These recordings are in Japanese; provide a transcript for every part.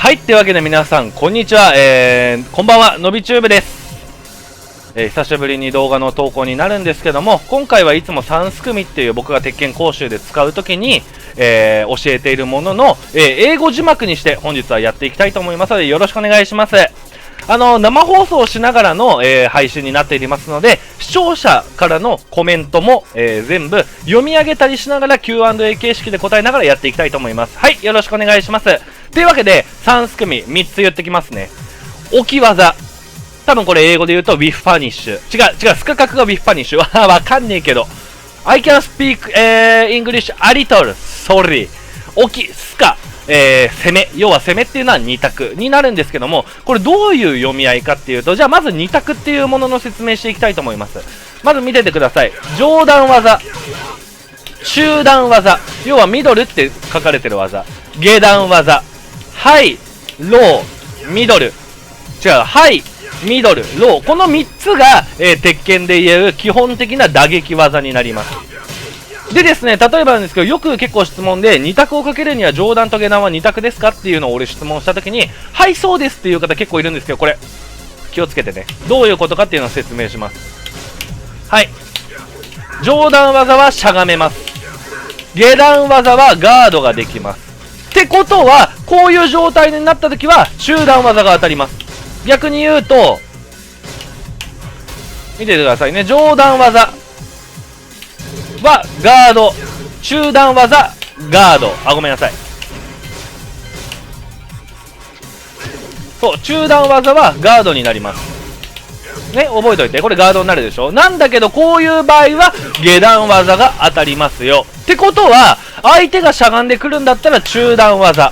はい、ってわけで皆さん、こんにちは。こんばんは、のびチューブです。久しぶりに動画の投稿になるんですけども、今回はいつも3すくみっていう僕が鉄拳講習で使うときに、教えているものの、英語字幕にして本日はやっていきたいと思いますので、よろしくお願いします。生放送しながらの、配信になっていますので、視聴者からのコメントも、全部読み上げたりしながら Q&A 形式で答えながらやっていきたいと思います。はい、よろしくお願いします。というわけで、3すくみ、3つ言ってきますね。置き技。多分これ英語で言うと with punish。違う、スカカクが with punish。わかんねえけど。I can speak, English a little. Sorry. 置き、スカ。攻め。要は攻めっていうのは2択になるんですけども、これどういう読み合いかっていうと、じゃあまず2択っていうものの説明していきたいと思います。まず見ててください。上段技。中段技。要はミドルって書かれてる技。下段技。ハイ、ロー、ミドル。違う、ハイ、ミドル、ロー。この3つが、鉄拳で言える基本的な打撃技になります。でですね、例えばなんですけど、よく結構質問で、2択をかけるには上段と下段は2択ですかっていうのを俺質問したときに、はい、そうですっていう方結構いるんですけど、これ、気をつけてね。どういうことかっていうのを説明します。はい。上段技はしゃがめます。下段技はガードができます。ってことは、こういう状態になったときは、中段技が当たります。逆に言うと、見ててくださいね。上段技はガード、中段技ガード、ごめんなさい。そう、中段技はガードになりますね。覚えておいて、これガードになるでしょ。なんだけどこういう場合は下段技が当たりますよ。ってことは相手がしゃがんでくるんだったら中段技、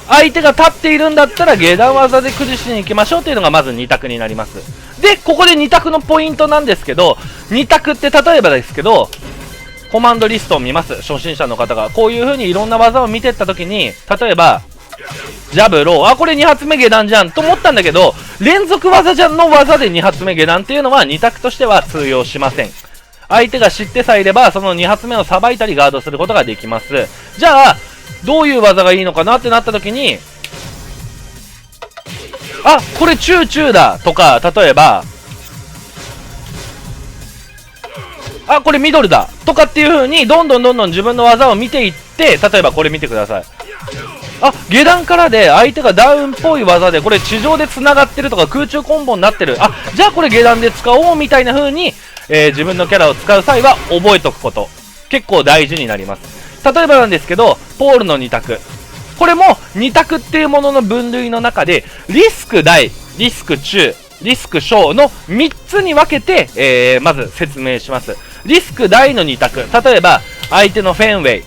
相手が立っているんだったら下段技で崩しに行きましょうっていうのがまず2択になります。で、ここで2択のポイントなんですけど、2択って例えばですけど、コマンドリストを見ます。初心者の方が。こういう風にいろんな技を見てった時に、例えば、ジャブ、ロー、これ2発目下段じゃんと思ったんだけど、連続技じゃんの技で2発目下段っていうのは2択としては通用しません。相手が知ってさえいれば、その2発目をさばいたりガードすることができます。じゃあ、どういう技がいいのかなってなった時に、これ中だとか、例えば、これミドルだとかっていう風にどんどん自分の技を見ていって、例えばこれ見てください。下段からで相手がダウンっぽい技でこれ地上で繋がってるとか空中コンボになってる、じゃあこれ下段で使おうみたいな風に、自分のキャラを使う際は覚えておくこと結構大事になります。例えばなんですけど、ポールの2択、これも2択っていうものの分類の中でリスク大、リスク中、リスク小の3つに分けて、まず説明します。リスク大の2択。例えば、相手のフェンウェイ。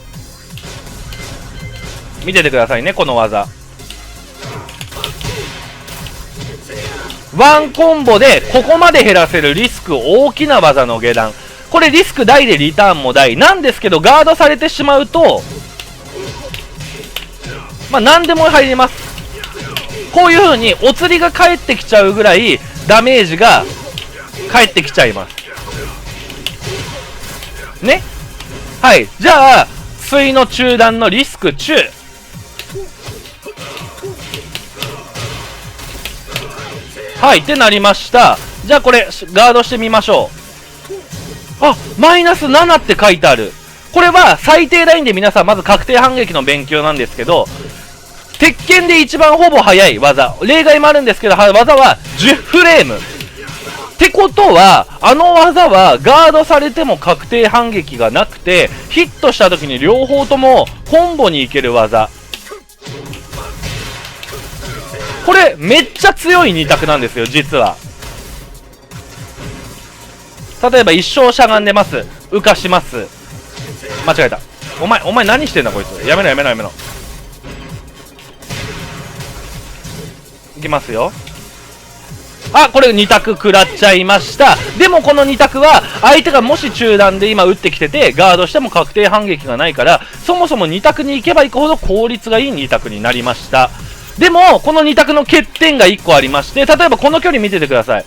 見ててくださいね、この技。ワンコンボでここまで減らせるリスク大きな技の下段。これリスク大でリターンも大。なんですけど、ガードされてしまうと、何でも入ります。こういう風にお釣りが返ってきちゃうぐらいダメージが返ってきちゃいますね。はい。じゃあ水の中段のリスク中、はいってなりました。じゃあこれガードしてみましょう。マイナス7って書いてある。これは最低ラインで皆さんまず確定反撃の勉強なんですけど、鉄拳で一番ほぼ速い技、例外もあるんですけど、技は10フレームってことは、技はガードされても確定反撃がなくて、ヒットした時に両方ともコンボに行ける技。これめっちゃ強い2択なんですよ、実は。例えば一生しゃがんでます、浮かします。間違えた。お前何してんだこいつ。やめろ。いきますよ。これ2択食らっちゃいました。でもこの2択は相手がもし中段で今打ってきててガードしても確定反撃がないから、そもそも2択に行けば行くほど効率がいい2択になりました。でもこの2択の欠点が1個ありまして、例えばこの距離見ててください。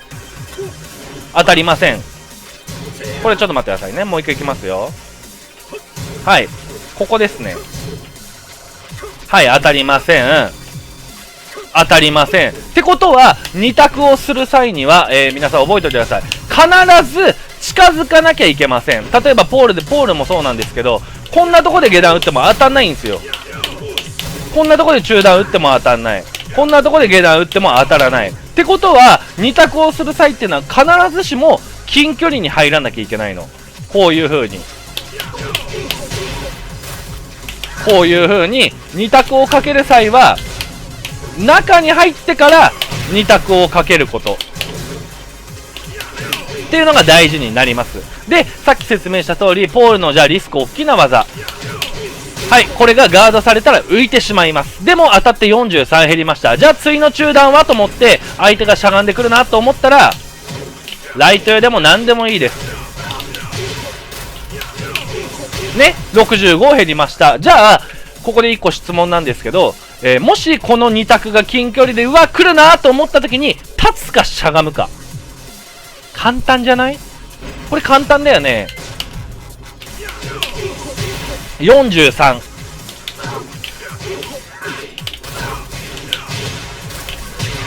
当たりません。これちょっと待ってくださいね。もう一回いきますよ。はい、ここですね。はい、当たりません。当たりません。ってことは、2択をする際には、皆さん覚えておいてください。必ず近づかなきゃいけません。例えばポールもそうなんですけど、こんなとこで下段打っても当たんないんですよ。こんなとこで中段打っても当たんない。こんなとこで下段打っても当たらない。ってことは、2択をする際っていうのは必ずしも近距離に入らなきゃいけないの。こういう風に。こういう風に2択をかける際は、中に入ってから2択をかけることっていうのが大事になります。で、さっき説明した通り、ポールのじゃあリスク大きな技。はい、これがガードされたら浮いてしまいます。でも当たって43減りました。じゃあ次の中段はと思って、相手がしゃがんでくるなと思ったら、ライト用でも何でもいいです。ね、65減りました。じゃあ、ここで1個質問なんですけど、もしこの2択が近距離で、うわ、来るなと思った時に、立つかしゃがむか。簡単じゃない？これ簡単だよね。43。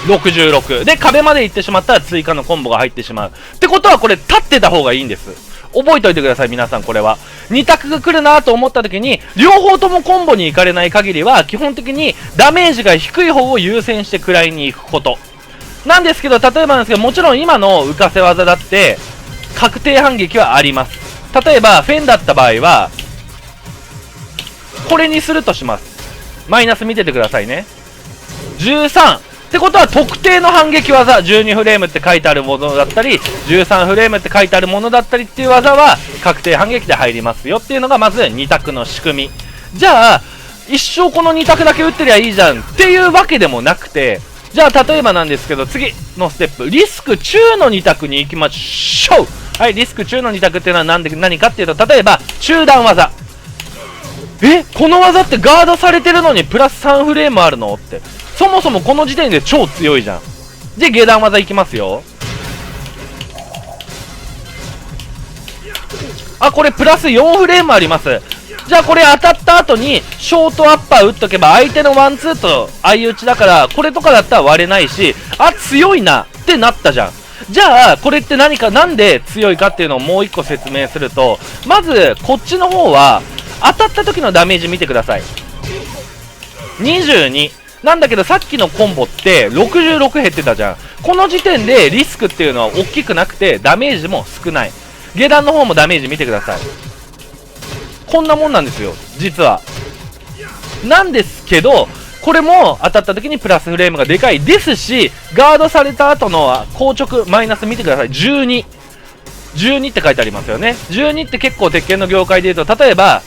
66。で、壁まで行ってしまったら追加のコンボが入ってしまう。ってことはこれ立ってた方がいいんです。覚えておいてください、皆さんこれは。2択が来るなと思った時に、両方ともコンボに行かれない限りは、基本的にダメージが低い方を優先して食らいに行くこと。なんですけど、例えばなんですけど、もちろん今の浮かせ技だって、確定反撃はあります。例えば、フェンだった場合は、これにするとします。マイナス見ててくださいね。13。ってことは特定の反撃技、12フレームって書いてあるものだったり、13フレームって書いてあるものだったりっていう技は確定反撃で入りますよっていうのがまず2択の仕組み。じゃあ、一生この2択だけ打ってりゃいいじゃんっていうわけでもなくて、じゃあ例えばなんですけど、次のステップ、リスク中の2択に行きましょう。はい、リスク中の2択っていうのは何かっていうと、例えば中段技。この技ってガードされてるのにプラス3フレームあるのって。そもそもこの時点で超強いじゃん。で、下段技いきますよ。あ、これプラス4フレームあります。じゃあこれ当たった後にショートアッパー打っとけば相手のワンツーと相打ちだから、これとかだったら割れないし、あ、強いなってなったじゃん。じゃあこれって何か、なんで強いかっていうのをもう一個説明すると、まずこっちの方は当たった時のダメージ見てください。22なんだけど、さっきのコンボって66減ってたじゃん。この時点でリスクっていうのは大きくなくてダメージも少ない。下段の方もダメージ見てください。こんなもんなんですよ、実は。なんですけど、これも当たった時にプラスフレームがでかいですし、ガードされた後の硬直マイナス見てください。12って書いてありますよね。12って結構鉄拳の業界で言うと、例えば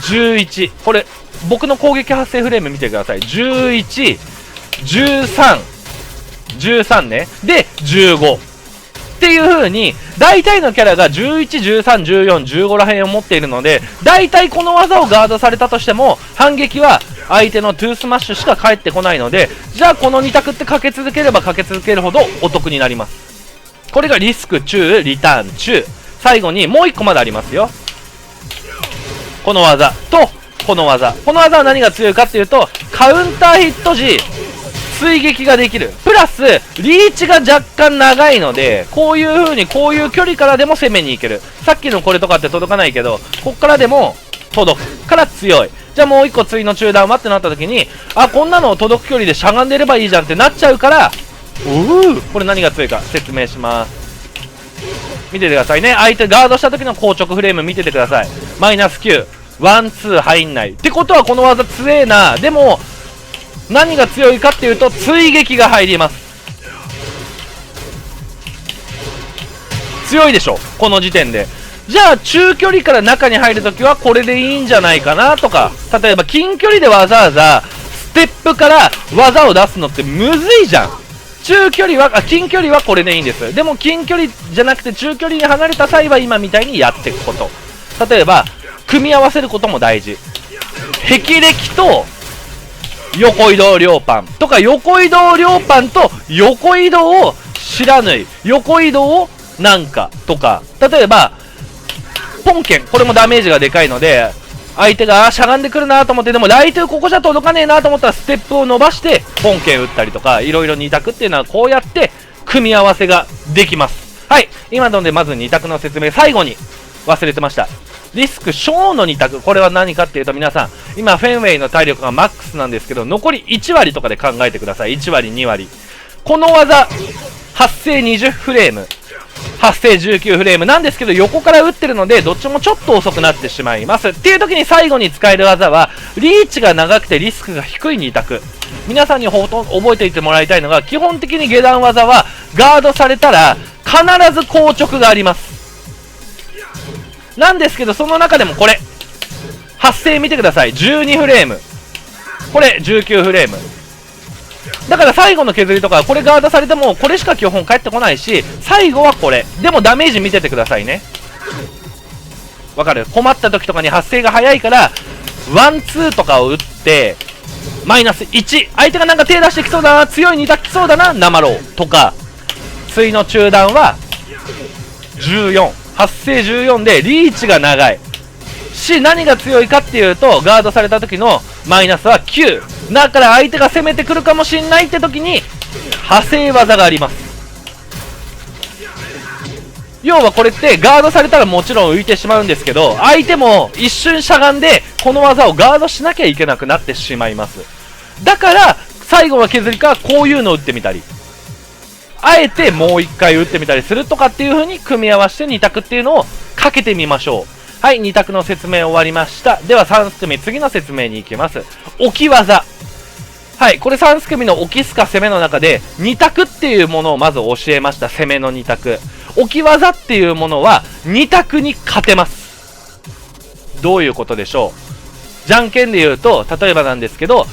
11、これ僕の攻撃発生フレーム見てください。11、13ね。で、15。っていう風に、大体のキャラが11、13、14、15ら辺を持っているので、大体この技をガードされたとしても、反撃は相手のトゥースマッシュしか返ってこないので、じゃあこの2択ってかけ続ければかけ続けるほどお得になります。これがリスク中、リターン中。最後にもう1個まだありますよ。この技と、この技は何が強いかっていうと、カウンターヒット時追撃ができる、プラスリーチが若干長いので、こういう風にこういう距離からでも攻めに行ける。さっきのこれとかって届かないけど、こっからでも届くから強い。じゃあもう1個次の中段はってなった時に、あ、こんなの届く距離でしゃがんでればいいじゃんってなっちゃうから、これ何が強いか説明します。見ててくださいね。相手ガードした時の硬直フレーム見ててください。マイナス9、ワンツー入んないってことは、この技強えな。でも何が強いかっていうと、追撃が入ります。強いでしょ、この時点で。じゃあ中距離から中に入るときはこれでいいんじゃないかなとか、例えば近距離でわざわざステップから技を出すのってむずいじゃん。近距離はこれでいいんです。でも近距離じゃなくて中距離に離れた際は今みたいにやっていくこと。例えば組み合わせることも大事。霹靂と横移動両パンとか、横移動両パンと横移動を知らぬい、横移動をなんかとか、例えばポンケン、これもダメージがでかいので、相手がしゃがんでくるなと思って、でもライトここじゃ届かねえなと思ったらステップを伸ばして本剣打ったりとか、いろいろ2択っていうのはこうやって組み合わせができます。はい、今のでまず2択の説明、最後に忘れてました。リスク小の2択、これは何かっていうと、皆さん今フェンウェイの体力がマックスなんですけど、残り1割とかで考えてください。1割2割、この技発生20フレーム、発生19フレームなんですけど、横から打ってるのでどっちもちょっと遅くなってしまいますっていう時に、最後に使える技はリーチが長くてリスクが低い2択。皆さんに覚えていてもらいたいのが、基本的に下段技はガードされたら必ず硬直がありますなんですけど、その中でもこれ発生見てください。12フレーム、これ19フレームだから、最後の削りとかこれガードされてもこれしか基本返ってこないし、最後はこれでもダメージ見ててくださいね。わかる？困った時とかに発生が早いから、ワンツーとかを打ってマイナス1、相手がなんか手出してきそうだな、強い2択きそうだな、生ローとか、対の中段は14、発生14でリーチが長いし、何が強いかっていうと、ガードされた時のマイナスは9だから、相手が攻めてくるかもしんないって時に派生技があります。要はこれってガードされたらもちろん浮いてしまうんですけど、相手も一瞬しゃがんでこの技をガードしなきゃいけなくなってしまいます。だから最後の削りかこういうのを打ってみたり、あえてもう一回打ってみたりするとかっていう風に組み合わせて2択っていうのをかけてみましょう。はい、2択の説明終わりました。では3組次の説明に行きます。置き技。はい、これ3組の置きすか攻めの中で2択っていうものをまず教えました。攻めの2択。置き技っていうものは2択に勝てます。どういうことでしょう。じゃんけんで言うと、例えばなんですけど、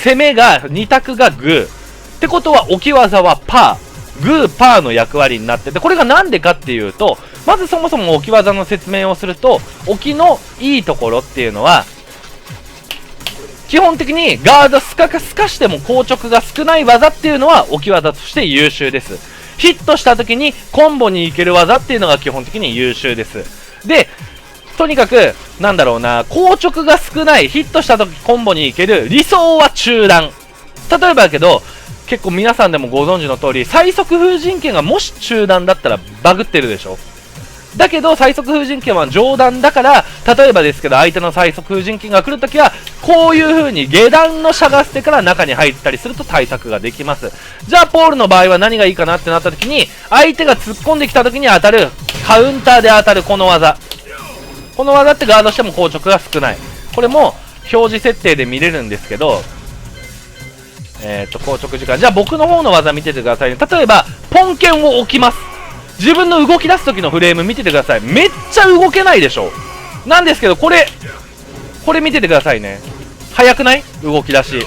攻めが2択がグーってことは置き技はパー、グーパーの役割になってて、これがなんでかっていうと、まずそもそも置き技の説明をすると、置きのいいところっていうのは、基本的にガードスカしても硬直が少ない技っていうのは置き技として優秀です。ヒットした時にコンボに行ける技っていうのが基本的に優秀です。で、とにかくなんだろうな、硬直が少ない、ヒットした時コンボに行ける、理想は中段。例えばだけど、結構皆さんでもご存知の通り、最速風神剣がもし中段だったらバグってるでしょ。だけど最速風神剣は上段だから、例えばですけど相手の最速風神剣が来るときはこういう風に下段のしゃがせてから中に入ったりすると対策ができます。じゃあポールの場合は何がいいかなってなったときに、相手が突っ込んできたときに当たる、カウンターで当たるこの技、この技ってガードしても硬直が少ない。これも表示設定で見れるんですけど、硬直時間、じゃあ僕の方の技見ててくださいね。例えばポン剣を置きます。自分の動き出す時のフレーム見ててください。めっちゃ動けないでしょ。なんですけどこれ見ててくださいね。速くない？動き出し。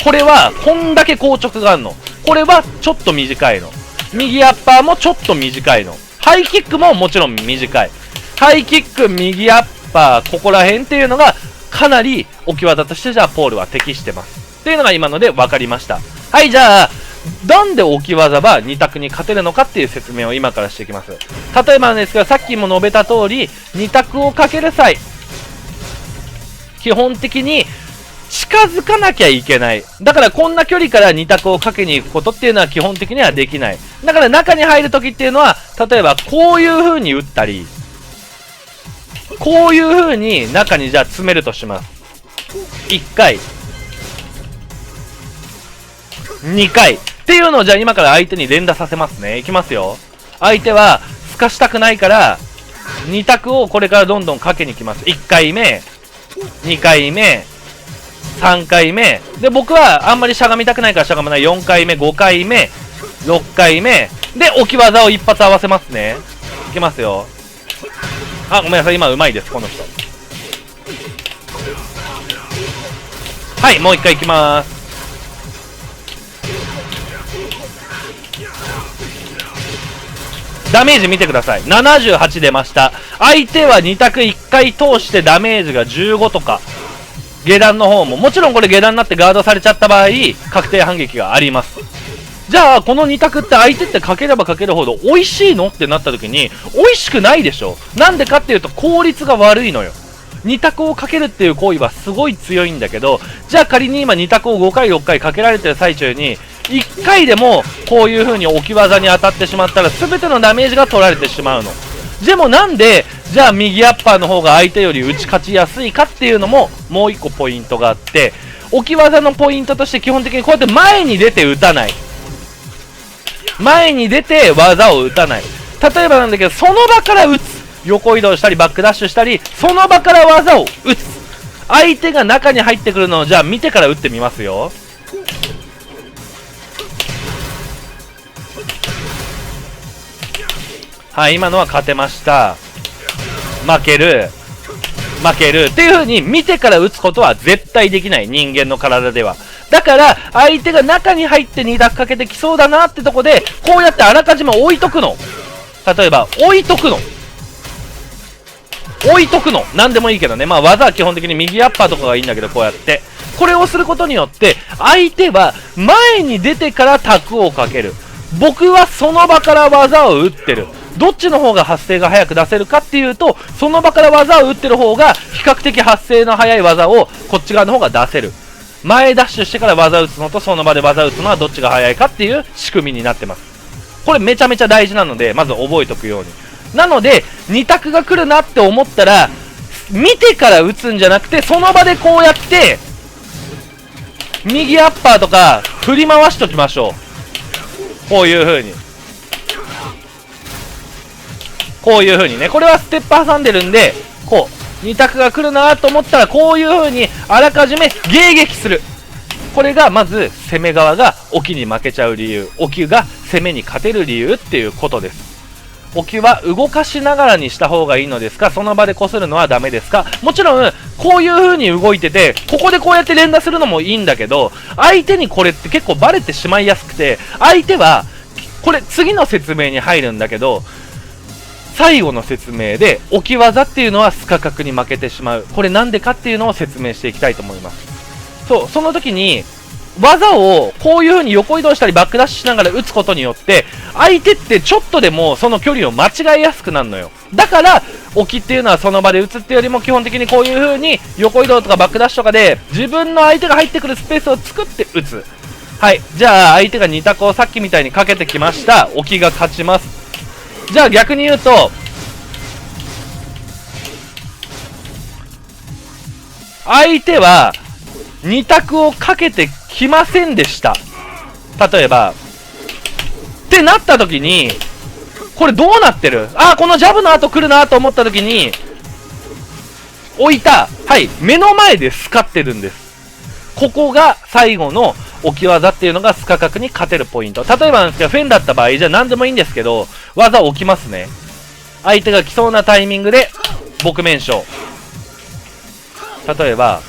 これはこんだけ硬直があるの。これはちょっと短いの。右アッパーもちょっと短いの。ハイキックももちろん短い。ハイキック、右アッパー、ここら辺っていうのがかなり置き技としてじゃあポールは適してますっていうのが今ので分かりました。はい、じゃあなんで置き技は2択に勝てるのかっていう説明を今からしていきます。例えばなんですけど、さっきも述べた通り2択をかける際、基本的に近づかなきゃいけない。だからこんな距離から2択をかけに行くことっていうのは基本的にはできない。だから中に入るときっていうのは、例えばこういう風に打ったり、こういう風に中にじゃあ詰めるとします。1回2回っていうのをじゃあ今から相手に連打させますね。いきますよ。相手は透かしたくないから2択をこれからどんどんかけにきます。1回目2回目3回目で、僕はあんまりしゃがみたくないからしゃがまない。4回目5回目6回目で置き技を一発合わせますね。いきますよ。あ、ごめんなさい、今うまいですこの人。はい、もう一回いきます。ダメージ見てください。78出ました。相手は2択1回通してダメージが15とか。下段の方ももちろんこれ下段になってガードされちゃった場合確定反撃があります。じゃあこの2択って相手ってかければかけるほど美味しいのってなった時に美味しくないでしょ。なんでかっていうと効率が悪いのよ。2択をかけるっていう行為はすごい強いんだけど、じゃあ仮に今2択を5回6回かけられてる最中に1回でもこういう風に置き技に当たってしまったら全てのダメージが取られてしまうの。でもなんでじゃあ右アッパーの方が相手より打ち勝ちやすいかっていうのももう1個ポイントがあって、置き技のポイントとして基本的にこうやって前に出て打たない、前に出て技を打たない。例えばなんだけど、その場から打つ、横移動したりバックダッシュしたり、その場から技を打つ。相手が中に入ってくるのをじゃあ見てから打ってみますよ。はい、今のは勝てました。負けるっていう風に見てから打つことは絶対できない、人間の体では。だから相手が中に入って2択かけてきそうだなってとこでこうやってあらかじめ置いとくの。例えば置いとくのなんでもいいけどね、まあ技は基本的に右アッパーとかがいいんだけど、こうやってこれをすることによって相手は前に出てからタクをかける、僕はその場から技を打ってる。どっちの方が発生が早く出せるかっていうと、その場から技を打ってる方が比較的発生の早い技をこっち側の方が出せる。前ダッシュしてから技打つのとその場で技打つのはどっちが早いかっていう仕組みになってます。これめちゃめちゃ大事なのでまず覚えておくように。なので2択が来るなって思ったら見てから打つんじゃなくて、その場でこうやって右アッパーとか振り回しときましょう。こういう風にね、これはステップ挟んでるんで、こう2択が来るなと思ったらこういう風にあらかじめ迎撃する。これがまず攻め側が置きに負けちゃう理由、置きが攻めに勝てる理由っていうことです。置きは動かしながらにした方がいいのですか、その場でこするのはダメですか。もちろんこういう風に動いててここでこうやって連打するのもいいんだけど、相手にこれって結構バレてしまいやすくて、相手はこれ次の説明に入るんだけど、最後の説明で置き技っていうのはスカ角に負けてしまう。これなんでかっていうのを説明していきたいと思います。その時に技をこういう風に横移動したりバックダッシュしながら打つことによって相手ってちょっとでもその距離を間違えやすくなるのよ。だから置きっていうのはその場で打つっていうよりも基本的にこういう風に横移動とかバックダッシュとかで自分の相手が入ってくるスペースを作って打つ。はい、じゃあ相手が2択をさっきみたいにかけてきました。置きが勝ちます。じゃあ逆に言うと相手は2択をかけてきませんでした。例えばってなった時にこれどうなってる、このジャブの後来るなと思った時に置いた、はい、目の前でスカってるんです。ここが最後の置き技っていうのがスカ角に勝てるポイント。例えばなんですけどフェンだった場合じゃあ何でもいいんですけど、技を置きますね。相手が来そうなタイミングで撲面将。例えば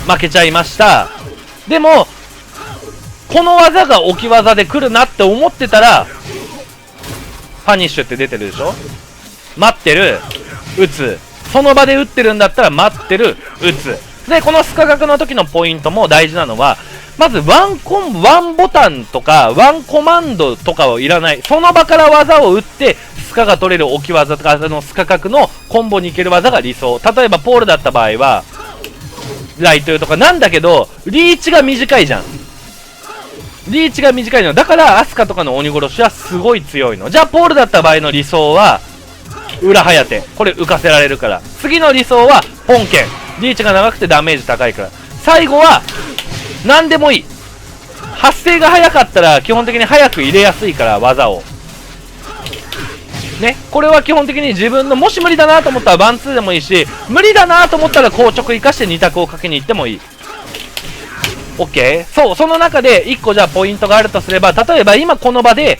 負けちゃいました。でもこの技が置き技で来るなって思ってたらパニッシュって出てるでしょ。待ってる、打つ。その場で打ってるんだったら待ってる、打つ。でこのスカ角の時のポイントも大事なのは、まずワンボタンとかワンコマンドとかはいらない。その場から技を打ってスカが取れる置き技とかスカ角のコンボに行ける技が理想。例えばポールだった場合はライトとかなんだけどリーチが短いじゃん。リーチが短いのだからアスカとかの鬼殺しはすごい強いの。じゃあポールだった場合の理想は裏ハヤテ、これ浮かせられるから。次の理想は本剣、リーチが長くてダメージ高いから。最後は何でもいい。発生が早かったら基本的に早く入れやすいから技をね。これは基本的に自分のもし無理だなと思ったらワンツーでもいいし、無理だなと思ったら硬直生かして2択をかけに行ってもいい。 OK。 その中で1個じゃあポイントがあるとすれば、例えば今この場で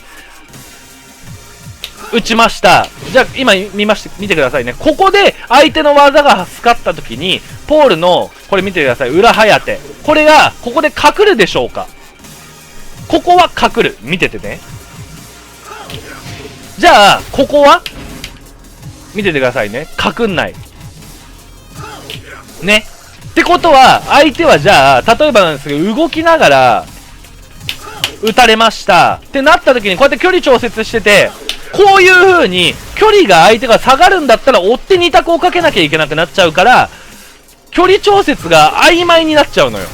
打ちました。じゃあ今見てくださいね。ここで相手の技がスカった時にポールのこれ見てください、裏ハヤテ、これがここで隠るでしょうか。ここは隠る、見ててね。じゃあここは見ててくださいね、隠んないね。ってことは相手はじゃあ例えばなんですけど動きながら打たれましたってなった時にこうやって距離調節してて、こういう風に距離が相手が下がるんだったら追って2択をかけなきゃいけなくなっちゃうから、距離調節が曖昧になっちゃうのよ。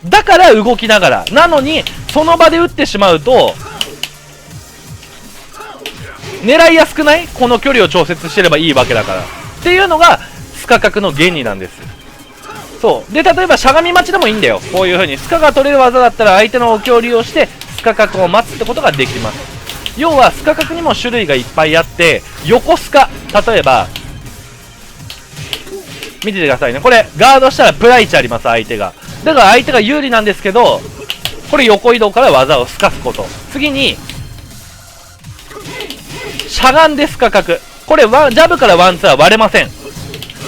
だから動きながら。なのに、その場で打ってしまうと、狙いやすくない？この距離を調節してればいいわけだから。っていうのが、スカ角の原理なんです。そう。で、例えばしゃがみ待ちでもいいんだよ。こういう風に。スカが取れる技だったら相手の置きを利用して、スカ角を待つってことができます。要は、スカ角にも種類がいっぱいあって、横スカ。例えば、見ててくださいね。これ、ガードしたらプライチあります、相手が。だから相手が有利なんですけど、これ横移動から技をすかすこと。次に、しゃがんでスカ角。これジャブからワンツーは割れません。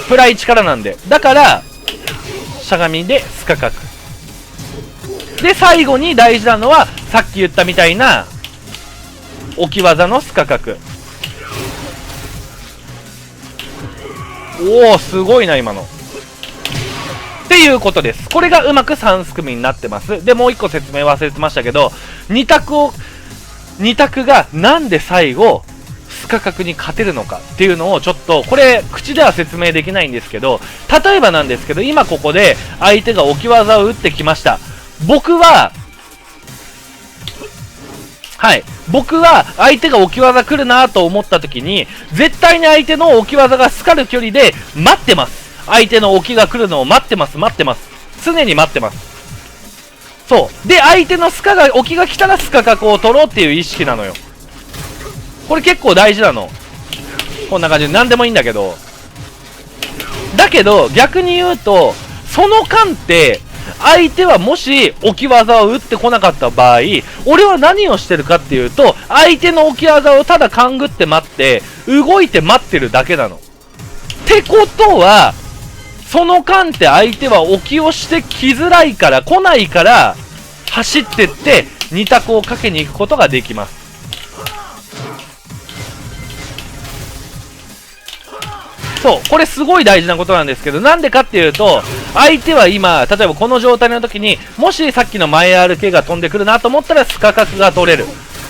プライチからなんで。だから、しゃがみでスカ角。で、最後に大事なのは、さっき言ったみたいな、置き技のスカ角。おお、すごいな、今の。っていうことです。これがうまく3すくみになってます。で、もう1個説明忘れてましたけど、2択がなんで最後、スカ角に勝てるのかっていうのをちょっと、これ、口では説明できないんですけど、例えばなんですけど、今ここで相手が置き技を打ってきました。僕は相手が置き技来るなと思った時に、絶対に相手の置き技がスカる距離で待ってます。相手の置きが来るのを待ってます。常に待ってます。そう。で、相手の置きが来たらスカ角を取ろうっていう意識なのよ。これ結構大事なの。こんな感じで何でもいいんだけど。だけど、逆に言うと、その間って、相手はもし置き技を打ってこなかった場合、俺は何をしてるかっていうと、相手の置き技をただ勘ぐって待って、動いて待ってるだけなの。ってことは、その間って相手は置きをしてきづらいから、来ないから、走ってって2択をかけに行くことができます。そう、これすごい大事なことなんですけど、なんでかっていうと、相手は今、例えばこの状態の時に、もしさっきの前 RK が飛んでくるなと思ったらスカ角が取れる。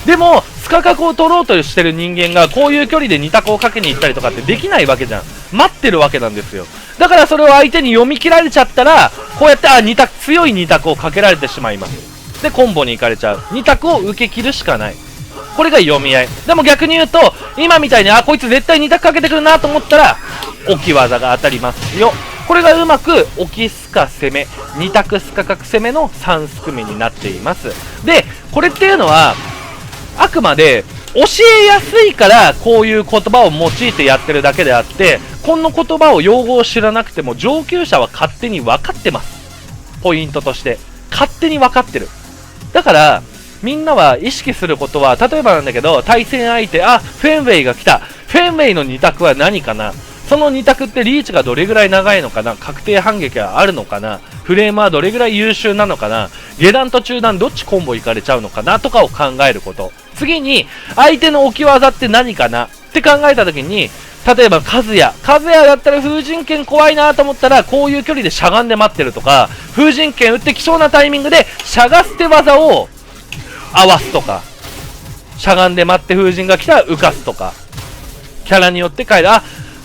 でも、スカ角を取ろうとしてる人間が、こういう距離で2択をかけに行ったりとかってできないわけじゃん。待ってるわけなんですよ。だからそれを相手に読み切られちゃったら、こうやって、強い2択をかけられてしまいます。で、コンボに行かれちゃう。2択を受け切るしかない。これが読み合い。でも逆に言うと、今みたいに、こいつ絶対2択かけてくるなと思ったら、置き技が当たりますよ。これがうまく、置きスカ攻め、2択スカ角攻めの3すくみになっています。で、これっていうのは、あくまで、教えやすいから、こういう言葉を用いてやってるだけであって、この言葉を用語を知らなくても、上級者は勝手に分かってます。ポイントとして。勝手に分かってる。だから、みんなは意識することは、例えばなんだけど、対戦相手、フェンウェイが来た。フェンウェイの2択は何かな？その2択ってリーチがどれぐらい長いのかな？確定反撃はあるのかな？フレームはどれぐらい優秀なのかな？下段と中段どっちコンボいかれちゃうのかなとかを考えること。次に、相手の置き技って何かなって考えたときに、例えば、和也だったら風神剣怖いなと思ったら、こういう距離でしゃがんで待ってるとか、風神剣打ってきそうなタイミングで、しゃが捨て技を合わすとか、しゃがんで待って風神が来たら浮かすとか、キャラによって変える。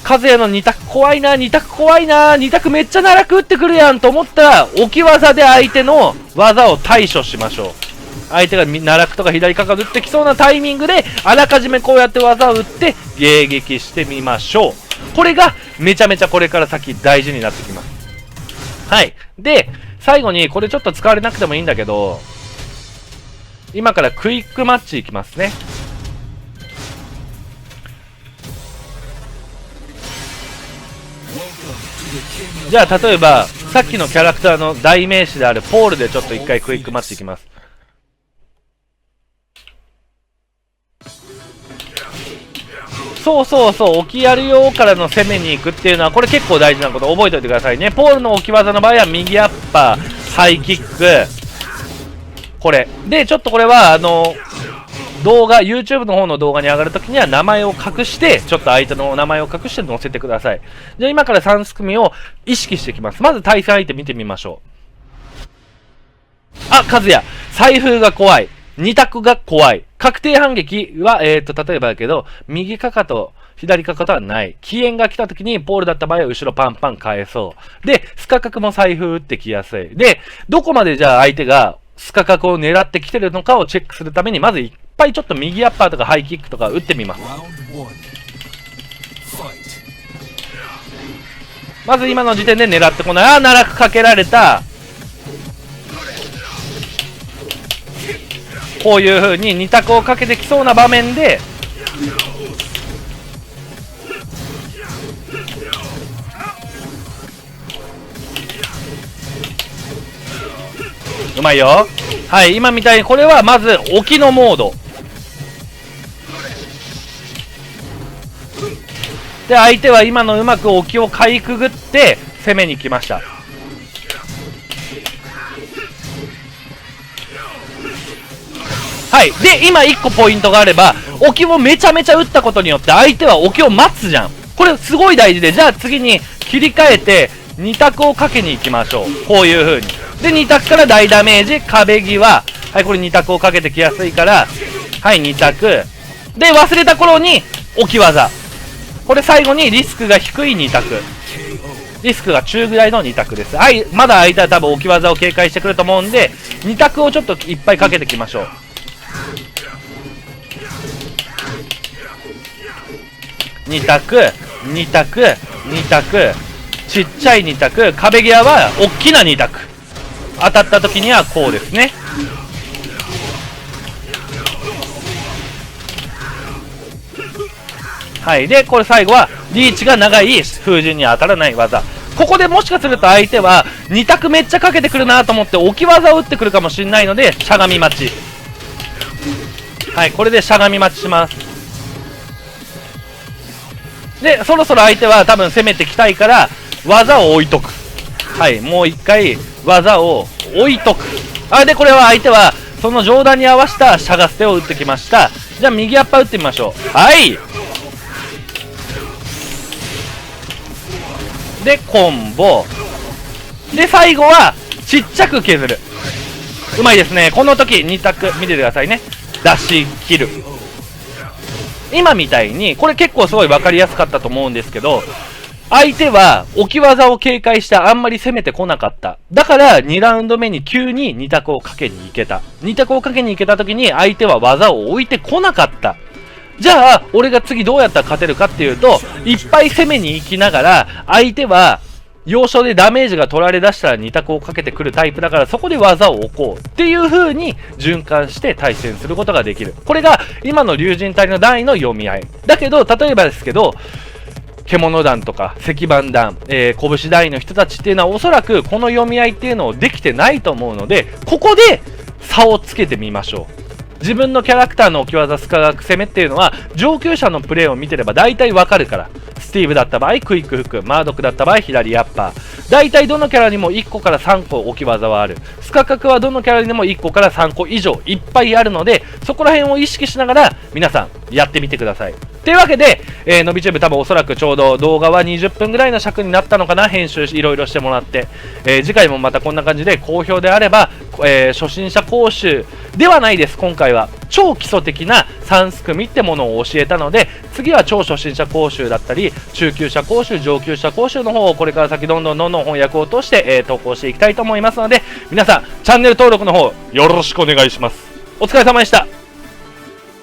和也の2択怖いな、2択めっちゃ奈落打ってくるやんと思ったら、置き技で相手の技を対処しましょう。相手が奈落とか左かか打ってきそうなタイミングで、あらかじめこうやって技を打って迎撃してみましょう。これがめちゃめちゃこれから先大事になってきます。はい。で、最後にこれちょっと使われなくてもいいんだけど、今からクイックマッチいきますね。じゃあ例えばさっきのキャラクターの代名詞であるポールでちょっと一回クイックマッチいきます。そう置きやるよからの攻めに行くっていうのはこれ結構大事なこと覚えておいてくださいね。ポールの置き技の場合は右アッパー、ハイキック、これでちょっとこれは動画 YouTube の方の動画に上がるときには名前を隠してちょっと相手の名前を隠して載せてください。じゃあ今から3すくみを意識していきます。まず対戦相手見てみましょう。和也財布が怖い、2択が怖い、確定反撃は例えばだけど右かかと左かかとはない。起煙が来た時にポールだった場合は後ろパンパン返そう。で、スカ角も財布打ってきやすい。で、どこまでじゃあ相手がスカ角を狙ってきてるのかをチェックするために、まずいっぱいちょっと右アッパーとかハイキックとか打ってみます。まず今の時点で狙ってこない。奈落かけられた。こういう風に2択をかけてきそうな場面で、うまいよ。はい、今みたいにこれはまず置きのモードで、相手は今のうまく置きをかいくぐって攻めに来ました。はい。で、今1個ポイントがあれば、置きをめちゃめちゃ打ったことによって相手は置きを待つじゃん。これすごい大事で、じゃあ次に切り替えて2択をかけに行きましょう。こういう風に。で、2択から大ダメージ、壁際。はい、これ2択をかけてきやすいから、はい、2択。で、忘れた頃に置き技。これ最後にリスクが低い2択。リスクが中ぐらいの2択です。はい、まだ相手は多分置き技を警戒してくると思うんで、2択をちょっといっぱいかけてきましょう。2択、2択、2択、ちっちゃい2択、壁際は大きな2択。当たった時にはこうですね。はい。で、これ最後はリーチが長い封じに当たらない技。ここでもしかすると相手は2択めっちゃかけてくるなと思って置き技を打ってくるかもしれないので、しゃがみ待ち。はい。これでしゃがみ待ちします。で、そろそろ相手は多分攻めてきたいから技を置いとく。はい。もう一回技を置いとく。で、これは相手はその上段に合わせたしゃが捨てを打ってきました。じゃあ右アッパー打ってみましょう。はい。で、コンボ。で、最後は、ちっちゃく削る。うまいですね。この時、2択、見ててくださいね。出し切る。今みたいに、これ結構すごい分かりやすかったと思うんですけど、相手は置き技を警戒してあんまり攻めてこなかった。だから、2ラウンド目に急に2択をかけに行けた。2択をかけに行けた時に、相手は技を置いてこなかった。じゃあ、俺が次どうやったら勝てるかっていうと、いっぱい攻めに行きながら、相手は、要所でダメージが取られだしたら2択をかけてくるタイプだから、そこで技を置こうっていう風に循環して対戦することができる。これが今の竜神隊の段位の読み合い。だけど、例えばですけど、獣団とか石板団、拳団位の人たちっていうのはおそらくこの読み合いっていうのをできてないと思うので、ここで差をつけてみましょう。自分のキャラクターの置き技スカ学攻めっていうのは上級者のプレイを見てれば大体わかるから。スティーブだった場合クイックフック、マードックだった場合左アッパー。大体どのキャラにも1個から3個置き技はある。スカ角はどのキャラにも1個から3個以上いっぱいあるので、そこら辺を意識しながら皆さんやってみてください。というわけで、ノビチューブ多分おそらくちょうど動画は20分ぐらいの尺になったのかな、編集いろいろしてもらって、次回もまたこんな感じで好評であれば、初心者講習ではないです。今回は超基礎的な3すくみってものを教えたので、次は超初心者講習だったり中級者講習、上級者講習の方をこれから先どんどん翻訳を通して、投稿していきたいと思いますので、皆さんチャンネル登録の方よろしくお願いします。お疲れ様でした。